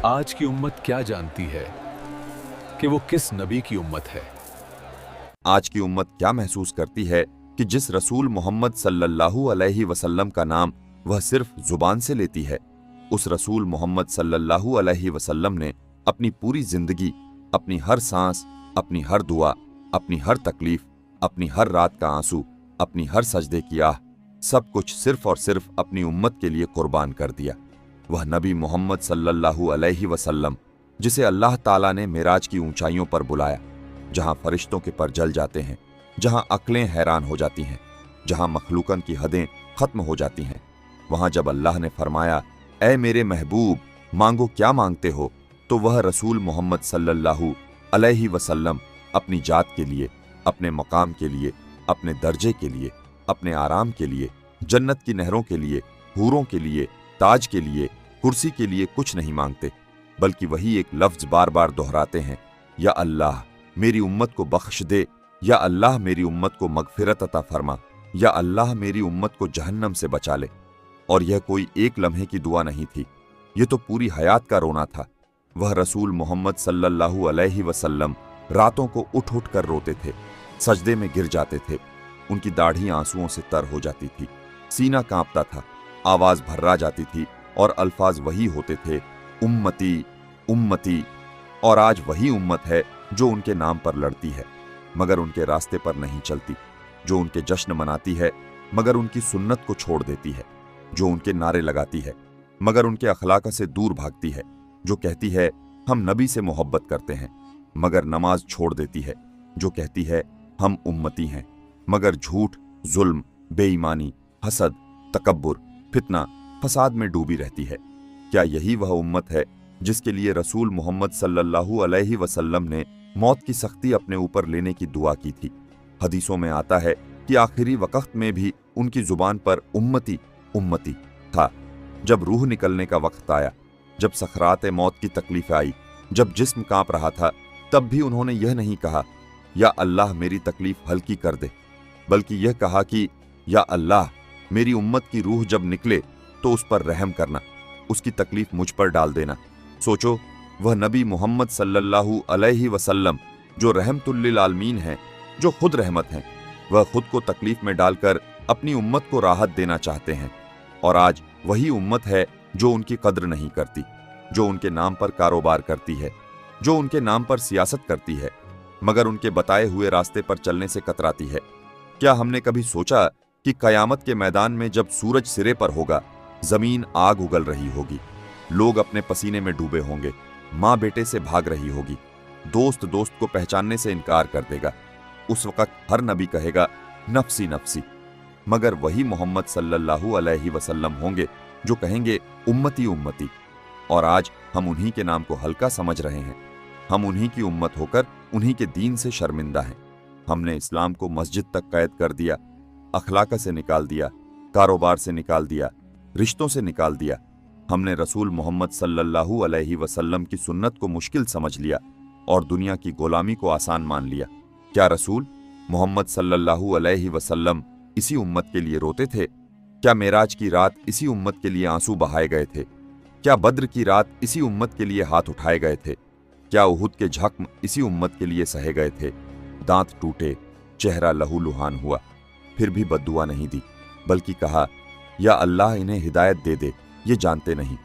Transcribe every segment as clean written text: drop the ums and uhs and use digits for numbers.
आज की उम्मत क्या जानती है कि वो किस नबी की उम्मत है? आज की उम्मत क्या महसूस करती है कि जिस रसूल मोहम्मद सल्लल्लाहु अलैहि वसल्लम का नाम वह सिर्फ जुबान से लेती है, उस रसूल मोहम्मद सल्लल्लाहु अलैहि वसल्लम ने अपनी पूरी जिंदगी, अपनी हर सांस, अपनी हर दुआ, अपनी हर तकलीफ, अपनी हर रात का आंसू, अपनी हर सजदे की आह, सब कुछ सिर्फ और सिर्फ अपनी उम्मत के लिए कुर्बान कर दिया। वह नबी मोहम्मद सल्लल्लाहु अलैहि वसल्लम जिसे अल्लाह ताला ने मेराज की ऊंचाइयों पर बुलाया, जहां फरिश्तों के पर जल जाते हैं, जहां अक्लें हैरान हो जाती हैं, जहां मखलूकन की हदें खत्म हो जाती हैं, वहां जब अल्लाह ने फरमाया, ऐ मेरे महबूब मांगो क्या मांगते हो, तो वह रसूल मोहम्मद सल्लल्लाहु अलैहि वसल्लम अपनी जात के लिए, अपने मकाम के लिए, अपने दर्जे के लिए, अपने आराम के लिए, जन्नत की नहरों के लिए, हूरों के लिए, ताज के लिए, कुर्सी के लिए कुछ नहीं मांगते, बल्कि वही एक लफ्ज बार बार दोहराते हैं, या अल्लाह मेरी उम्मत को बख्श दे, या अल्लाह मेरी उम्मत को मगफिरत अता फरमा, या अल्लाह मेरी उम्मत को जहन्नम से बचा ले। और यह कोई एक लम्हे की दुआ नहीं थी, यह तो पूरी हयात का रोना था। वह रसूल मोहम्मद सल्लल्लाहु अलैहि वसल्लम रातों को उठ उठ कर रोते थे, सजदे में गिर जाते थे, उनकी दाढ़ी आंसुओं से तर हो जाती थी, सीना कांपता था, आवाज भर्रा जाती थी और अल्फाज वही होते थे, उम्मती उम्मती। और आज वही उम्मत है जो उनके नाम पर लड़ती है मगर उनके रास्ते पर नहीं चलती, जो उनके जश्न मनाती है मगर उनकी सुन्नत को छोड़ देती है, जो उनके नारे लगाती है मगर उनके अखलाक से दूर भागती है, जो कहती है हम नबी से मोहब्बत करते हैं मगर नमाज छोड़ देती है, जो कहती है हम उम्मती हैं मगर झूठ, जुल्म, बेईमानी, हसद, तकब्बुर, फितना, फसाद में डूबी रहती है। क्या यही वह उम्मत है जिसके लिए रसूल मोहम्मद सल्लल्लाहु अलैहि वसल्लम ने मौत की सख्ती अपने ऊपर लेने की दुआ की थी? हदीसों में आता है कि आखिरी वक्त में भी उनकी जुबान पर उम्मती उम्मती था। जब रूह निकलने का वक्त आया, जब सकरात मौत की तकलीफ आई, जब जिस्म कांप रहा था, तब भी उन्होंने यह नहीं कहा या अल्लाह मेरी तकलीफ हल्की कर दे, बल्कि यह कहा कि या अल्लाह मेरी उम्मत की रूह जब निकले तो उस पर रहम करना, उसकी तकलीफ मुझ पर डाल देना। सोचो, वह नबी मोहम्मद सल्लल्लाहु अलैहि वसल्लम जो रहमतुल लिल आलमीन हैं, जो खुद रहमत हैं, वह खुद को तकलीफ में डालकर अपनी उम्मत को राहत देना चाहते हैं। और आज वही उम्मत है जो उनकी कद्र नहीं करती, जो उनके नाम पर कारोबार करती है, जो उनके नाम पर सियासत करती है मगर उनके बताए हुए रास्ते पर चलने से कतराती है। क्या हमने कभी सोचा कि कयामत के मैदान में जब सूरज सिरे पर होगा, जमीन आग उगल रही होगी, लोग अपने पसीने में डूबे होंगे, माँ बेटे से भाग रही होगी, दोस्त दोस्त को पहचानने से इनकार कर देगा, उस वक्त हर नबी कहेगा नफसी नफसी, मगर वही मोहम्मद सल्लल्लाहु अलैहि वसल्लम होंगे जो कहेंगे उम्मती उम्मती। और आज हम उन्हीं के नाम को हल्का समझ रहे हैं। हम उन्हीं की उम्मत होकर उन्हीं के दीन से शर्मिंदा हैं। हमने इस्लाम को मस्जिद तक कैद कर दिया, अखलाक से निकाल दिया, कारोबार से निकाल दिया, रिश्तों से निकाल दिया। हमने रसूल मोहम्मद सल्लल्लाहु अलैहि वसल्लम की सुन्नत को मुश्किल समझ लिया और दुनिया की गुलामी को आसान मान लिया। क्या रसूल मोहम्मद सल्लल्लाहु अलैहि वसल्लम इसी उम्मत के लिए रोते थे? क्या मेराज की रात इसी उम्मत के लिए आंसू बहाए गए थे? क्या बद्र की रात इसी उम्मत के लिए हाथ उठाए गए थे? क्या उहुद के जख्म इसी उम्मत के लिए सहे गए थे? दांत टूटे, चेहरा लहूलुहान हुआ, फिर भी बद्दुआ नहीं दी, बल्कि कहा या अल्लाह इन्हें हिदायत दे दे, ये जानते नहीं।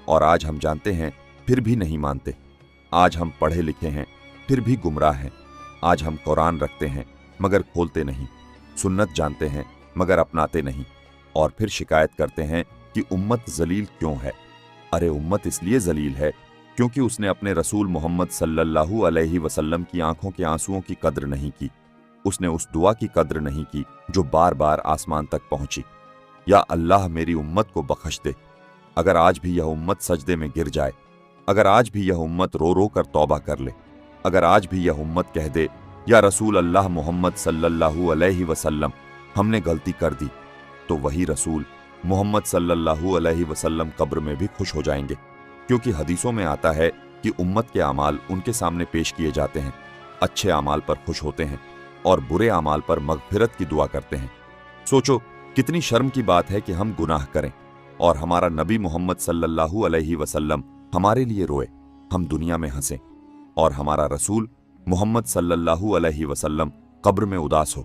और आज हम जानते हैं फिर भी नहीं मानते। आज हम पढ़े लिखे हैं फिर भी गुमराह हैं। आज हम कुरान रखते हैं मगर खोलते नहीं, सुन्नत जानते हैं मगर अपनाते नहीं, और फिर शिकायत करते हैं कि उम्मत जलील क्यों है। अरे उम्मत इसलिए जलील है क्योंकि उसने अपने रसूल मोहम्मद सल्लल्लाहु अलैहि वसल्लम की आंखों के आंसुओं की कद्र नहीं की। उसने उस दुआ की कद्र नहीं की जो बार बार आसमान तक पहुंची, या अल्लाह मेरी उम्मत को बख्श दे। अगर आज भी यह उम्मत सजदे में गिर जाए, अगर आज भी यह उम्मत रो रो कर तौबा कर ले, अगर आज भी यह उम्मत कह दे या रसूल अल्लाह मोहम्मद सल्लल्लाहु अलैहि वसल्लम हमने गलती कर दी, तो वही रसूल मोहम्मद सल्लल्लाहु अलैहि वसल्लम कब्र में भी खुश हो जाएंगे। क्योंकि हदीसों में आता है कि उम्मत के अमाल उनके सामने पेश किए जाते हैं, अच्छे अमाल पर खुश होते हैं और बुरे अमाल पर मगफिरत की दुआ करते हैं। सोचो कितनी शर्म की बात है कि हम गुनाह करें और हमारा नबी मोहम्मद सल्लल्लाहु अलैहि वसल्लम हमारे लिए रोए, हम दुनिया में हंसें, और हमारा रसूल मोहम्मद सल्लल्लाहु अलैहि वसल्लम कब्र में उदास हो।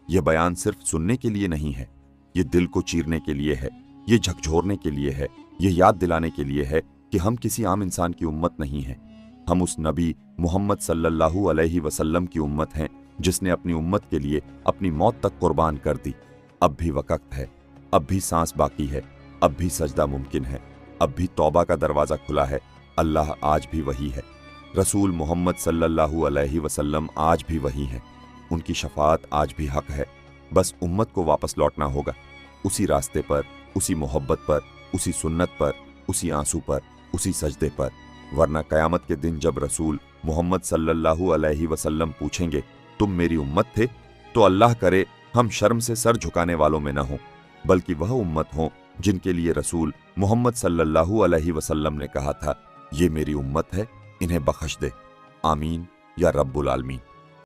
यह बयान सिर्फ सुनने के लिए नहीं है, ये दिल को चीरने के लिए है, ये झकझोरने के लिए है, ये याद दिलाने के लिए है कि हम किसी आम इंसान की उम्मत नहीं हैं। हम उस नबी मोहम्मद सल्लल्लाहु अलैहि वसल्लम की उम्मत हैं जिसने अपनी उम्मत के लिए अपनी मौत तक कुर्बान कर दी। अब भी वक्त है, अब भी सांस बाकी है, अब भी सजदा मुमकिन है, अब भी तौबा का दरवाज़ा खुला है। अल्लाह आज भी वही है, रसूल मोहम्मद सल्लल्लाहु अलैहि वसल्लम आज भी वही हैं, उनकी शफाअत आज भी हक है। बस उम्मत को वापस लौटना होगा, उसी रास्ते पर, उसी मोहब्बत पर, उसी सुन्नत पर, उसी आंसू पर, उसी सजदे पर। वरना क़यामत के दिन जब रसूल मोहम्मद सल्लल्लाहु अलैहि वसल्लम पूछेंगे तुम मेरी उम्मत थे, तो अल्लाह करे हम शर्म से सर झुकाने वालों में न हों, बल्कि वह उम्मत हों जिनके लिए रसूल मोहम्मद सल्लल्लाहु अलैहि वसल्लम ने कहा था ये मेरी उम्मत है, इन्हें बख्श दे। आमीन या रब्बुल आलमीन।